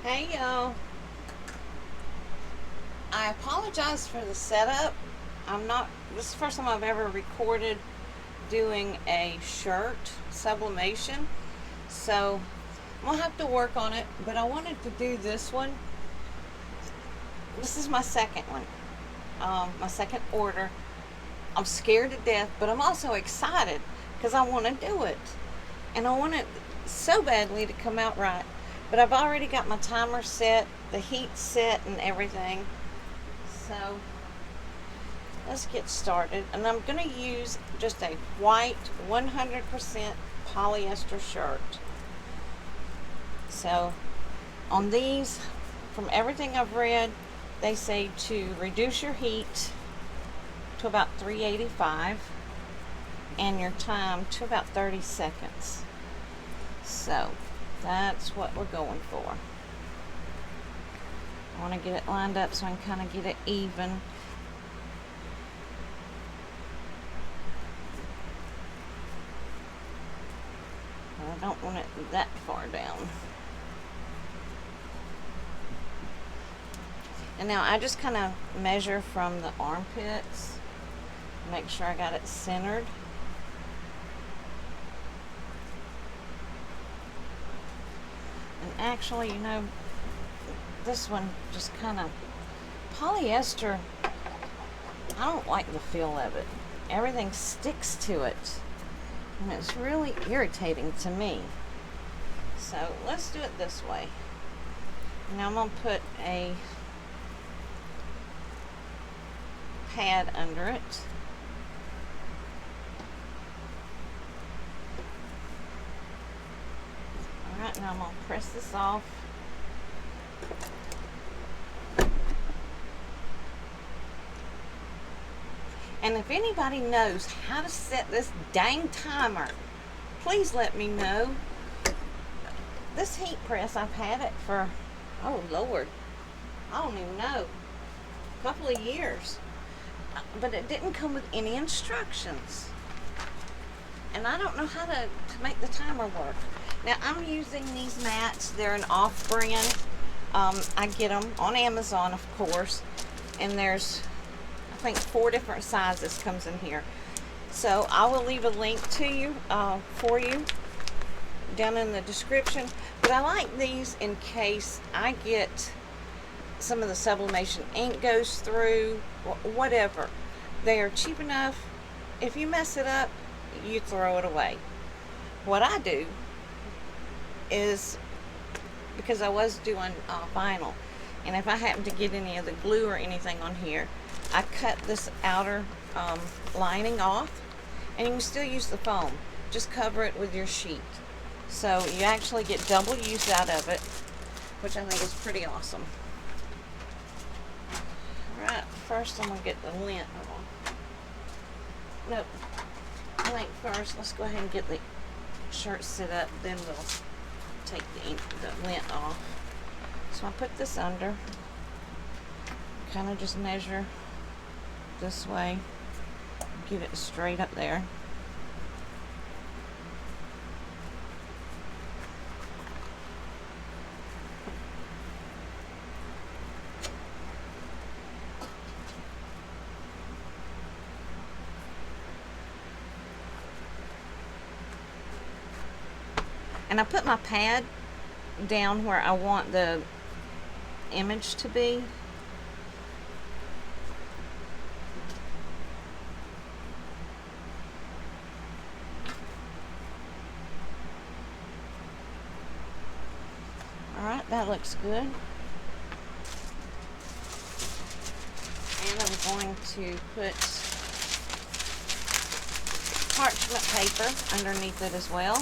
Hey y'all, I apologize for the setup. This is the first time I've ever recorded doing a shirt sublimation. So I'm gonna have to work on it, but I wanted to do this one. This is my second one, my second order. I'm scared to death, but I'm also excited because I want to do it. And I want it so badly to come out right. But I've already got my timer set, the heat set, and everything. So let's get started. And I'm going to use just a white 100% polyester shirt. So on these, from everything I've read, they say to reduce your heat to about 385 and your time to about 30 seconds. So that's what we're going for. I want to get it lined up so I can kind of get it even. But I don't want it that far down. And now I just kind of measure from the armpits, make sure I got it centered. And actually, this one just kind of, polyester, I don't like the feel of it. Everything sticks to it, and it's really irritating to me. So let's do it this way. Now I'm going to put a pad under it. Alright, now I'm going to press this off. And if anybody knows how to set this dang timer, please let me know. This heat press, I've had it for, oh Lord, I don't even know, a couple of years. But it didn't come with any instructions. And I don't know how to make the timer work. Now I'm using these mats. They're an off-brand. I get them on Amazon, of course. And there's, I think, 4 different sizes comes in here. So I will leave a link to you, for you, down in the description. But I like these in case I get some of the sublimation ink goes through, whatever. They are cheap enough. If you mess it up, you throw it away. What I do is, because I was doing vinyl, and if I happen to get any of the glue or anything on here, I cut this outer lining off, and you can still use the foam. Just cover it with your sheet. So you actually get double use out of it, which I think is pretty awesome. Alright, first I'm going to get the lint on. Nope. I think first let's go ahead and get the shirt set up, then we'll take the lint off. So I put this under, kind of just measure this way, get it straight up there. And I put my pad down where I want the image to be. Alright, that looks good. And I'm going to put parchment paper underneath it as well.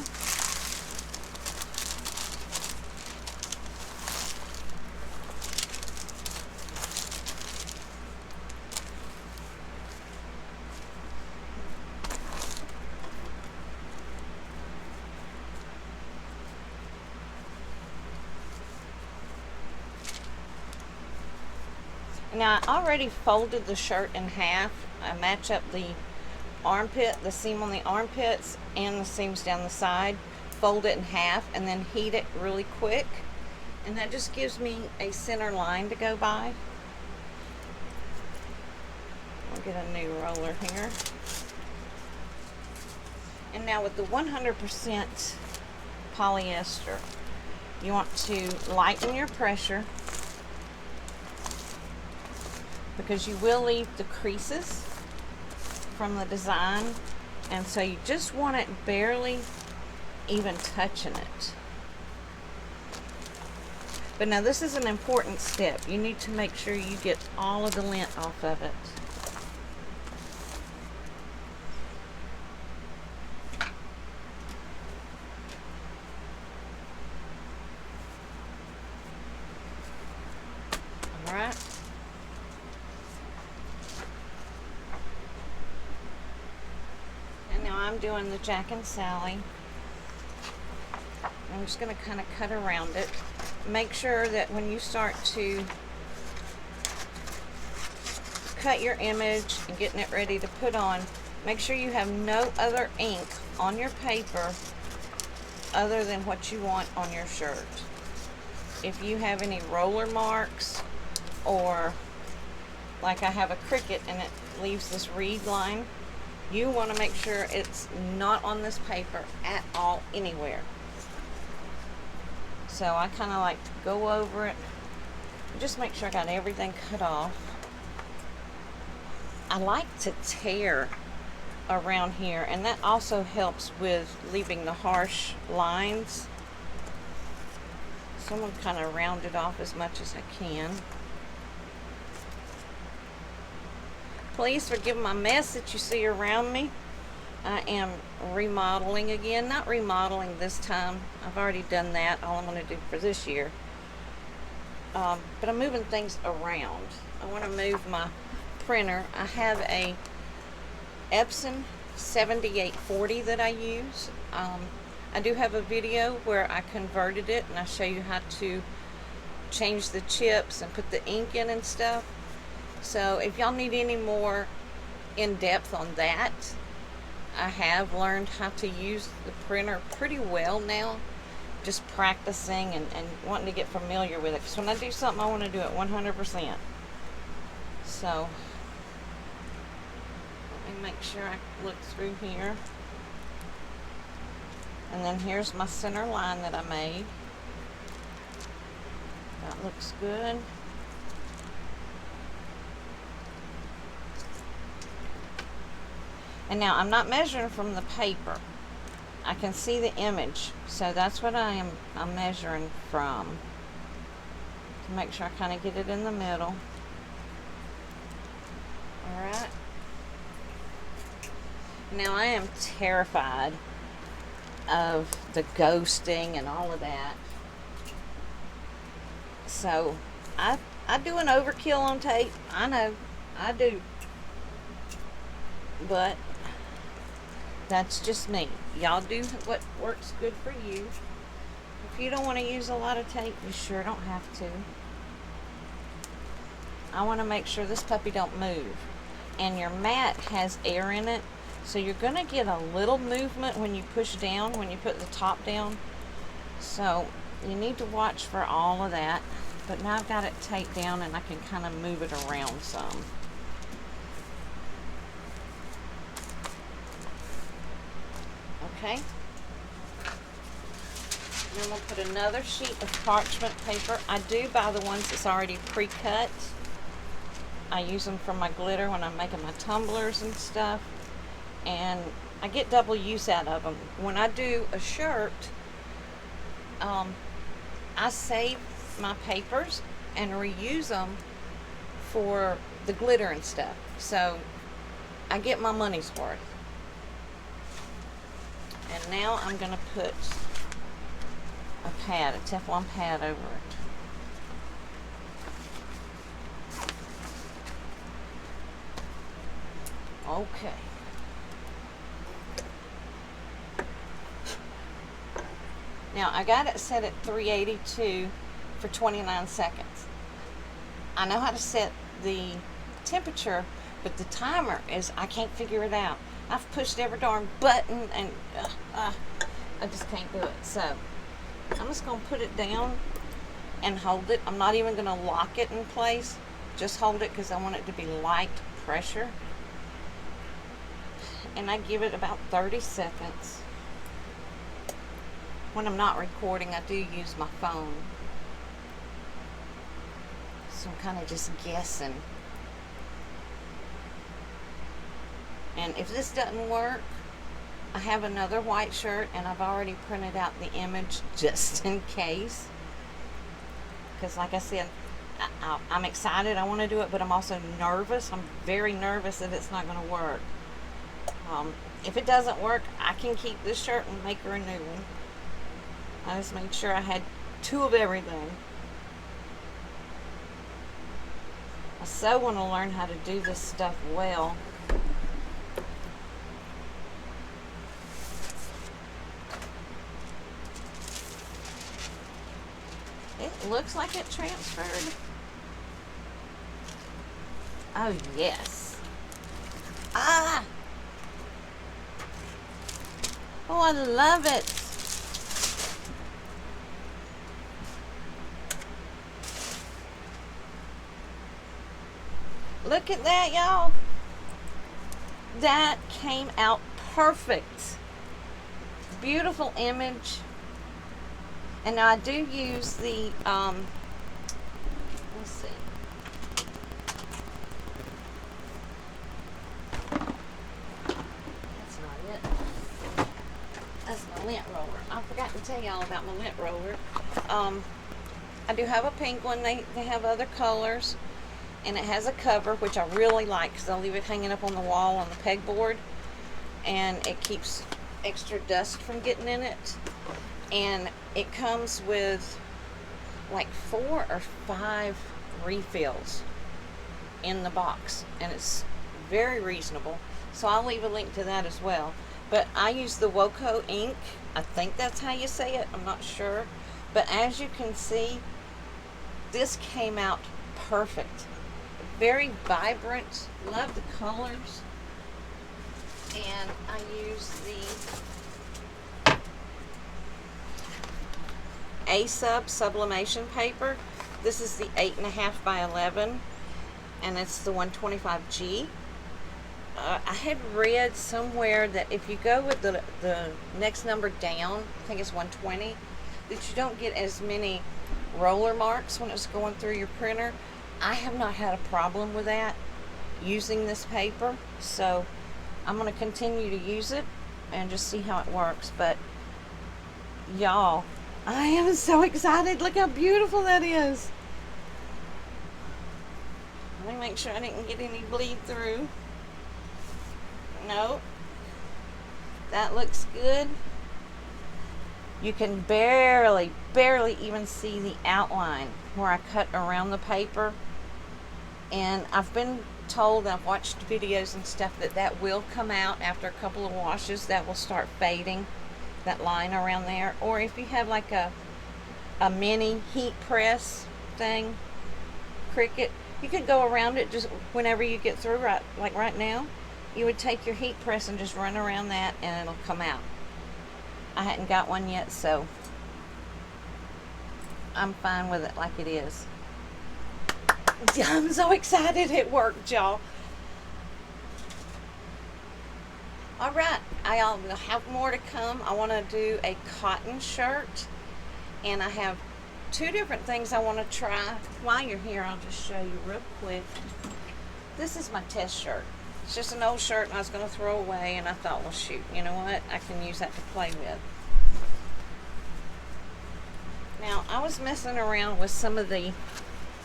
Now I already folded the shirt in half. I match up the armpit, the seam on the armpits and the seams down the side, fold it in half and then heat it really quick. And that just gives me a center line to go by. I'll get a new roller here. And now with the 100% polyester, you want to lighten your pressure because you will leave the creases from the design, and so you just want it barely even touching it. But now this is an important step. You need to make sure you get all of the lint off of it. All right. And now I'm doing the Jack and Sally. I'm just going to kind of cut around it. Make sure that when you start to cut your image and getting it ready to put on, make sure you have no other ink on your paper other than what you want on your shirt. If you have any roller marks, or like I have a cricket and it leaves this reed line, you want to make sure it's not on this paper at all anywhere. So I kind of like to go over it, just make sure I got everything cut off. I like to tear around here, and that also helps with leaving the harsh lines. So I'm going to kind of round it off as much as I can. Please forgive my mess that you see around me. I am remodeling again. Not remodeling this time. I've already done that. All I'm going to do for this year. But I'm moving things around. I want to move my printer. I have a Epson 7840 that I use. I do have a video where I converted it and I show you how to change the chips and put the ink in and stuff. So if y'all need any more in depth on that, I have learned how to use the printer pretty well now, just practicing and wanting to get familiar with it, because when I do something I want to do it 100%. So let me make sure I look through here, and then here's my center line that I made. That looks good. And now I'm not measuring from the paper. I can see the image, so that's what I'm measuring from, to make sure I kind of get it in the middle. Alright. Now I am terrified of the ghosting and all of that. So I do an overkill on tape. I know, I do. But that's just me. Y'all do what works good for you. If you don't want to use a lot of tape, you sure don't have to. I want to make sure this puppy don't move. And your mat has air in it, so you're going to get a little movement when you push down, when you put the top down. So you need to watch for all of that. But now I've got it taped down and I can kind of move it around some. Okay. Then we'll put another sheet of parchment paper. I do buy the ones that's already pre-cut. I use them for my glitter when I'm making my tumblers and stuff. And I get double use out of them. When I do a shirt, I save my papers and reuse them for the glitter and stuff. So I get my money's worth. And now I'm going to put a pad, a Teflon pad over it. Okay. Now I got it set at 382 for 29 seconds. I know how to set the temperature, but the timer is, I can't figure it out. I've pushed every darn button and I just can't do it. So I'm just going to put it down and hold it. I'm not even going to lock it in place. Just hold it because I want it to be light pressure. And I give it about 30 seconds. When I'm not recording, I do use my phone. So I'm kind of just guessing. And if this doesn't work, I have another white shirt and I've already printed out the image just in case. Because like I said, I'm excited, I want to do it, but I'm also nervous. I'm very nervous that it's not going to work. If it doesn't work, I can keep this shirt and make her a new one. I just made sure I had 2 of everything. I so want to learn how to do this stuff well. It looks like it transferred. Oh, yes. Ah! Oh, I love it. Look at that, y'all. That came out perfect. Beautiful image. And now I do use the, let's see. That's not it. That's my lint roller. I forgot to tell y'all about my lint roller. I do have a pink one. They have other colors. And it has a cover, which I really like because I leave it hanging up on the wall on the pegboard. And it keeps extra dust from getting in it. And it comes with like 4 or 5 refills in the box. And it's very reasonable. So I'll leave a link to that as well. But I use the Woco ink. I think that's how you say it. I'm not sure. But as you can see, this came out perfect. Very vibrant. Love the colors. And I use the ASub sublimation paper. This is the 8.5 by 11 and it's the 125G. I had read somewhere that if you go with the next number down, I think it's 120, that you don't get as many roller marks when it's going through your printer. I have not had a problem with that using this paper, so I'm going to continue to use it and just see how it works. But y'all, I am so excited. Look how beautiful that is. Let me make sure I didn't get any bleed through. Nope. That looks good. You can barely even see the outline where I cut around the paper. And I've been told, I've watched videos and stuff, that will come out after a couple of washes. That will start fading, that line around there. Or if you have like a mini heat press thing, Cricut, you could go around it just whenever you get through, like right now. You would take your heat press and just run around that and it'll come out. I hadn't got one yet, so I'm fine with it like it is. I'm so excited it worked, y'all. Alright, I'll have more to come. I want to do a cotton shirt. And I have 2 different things I want to try. While you're here, I'll just show you real quick. This is my test shirt. It's just an old shirt and I was going to throw away. And I thought, well, shoot, you know what? I can use that to play with. Now, I was messing around with some of the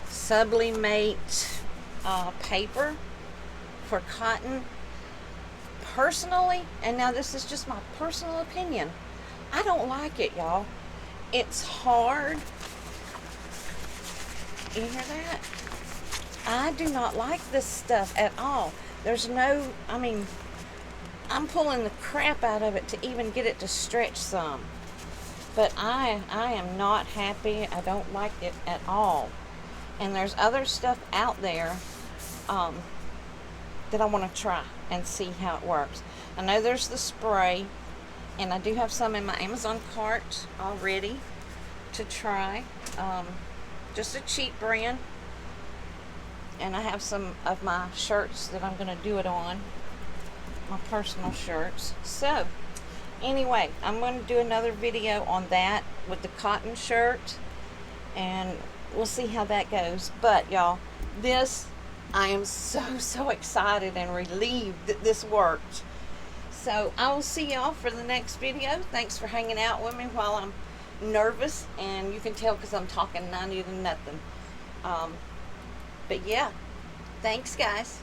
Sublimate paper for cotton. Personally, and now this is just my personal opinion, I don't like it, y'all. It's hard. You hear that? I do not like this stuff at all. There's no, I mean, I'm pulling the crap out of it to even get it to stretch some. But I am not happy. I don't like it at all. And there's other stuff out there that I want to try and see how it works. I know there's the spray, and I do have some in my Amazon cart already to try. just a cheap brand. And I have some of my shirts that I'm going to do it on, my personal shirts. So anyway, I'm going to do another video on that with the cotton shirt, and we'll see how that goes. But y'all, this, I am so excited and relieved that this worked. So I will see y'all for the next video. Thanks for hanging out with me while I'm nervous, and you can tell because I'm talking 90 to nothing. But yeah, thanks guys.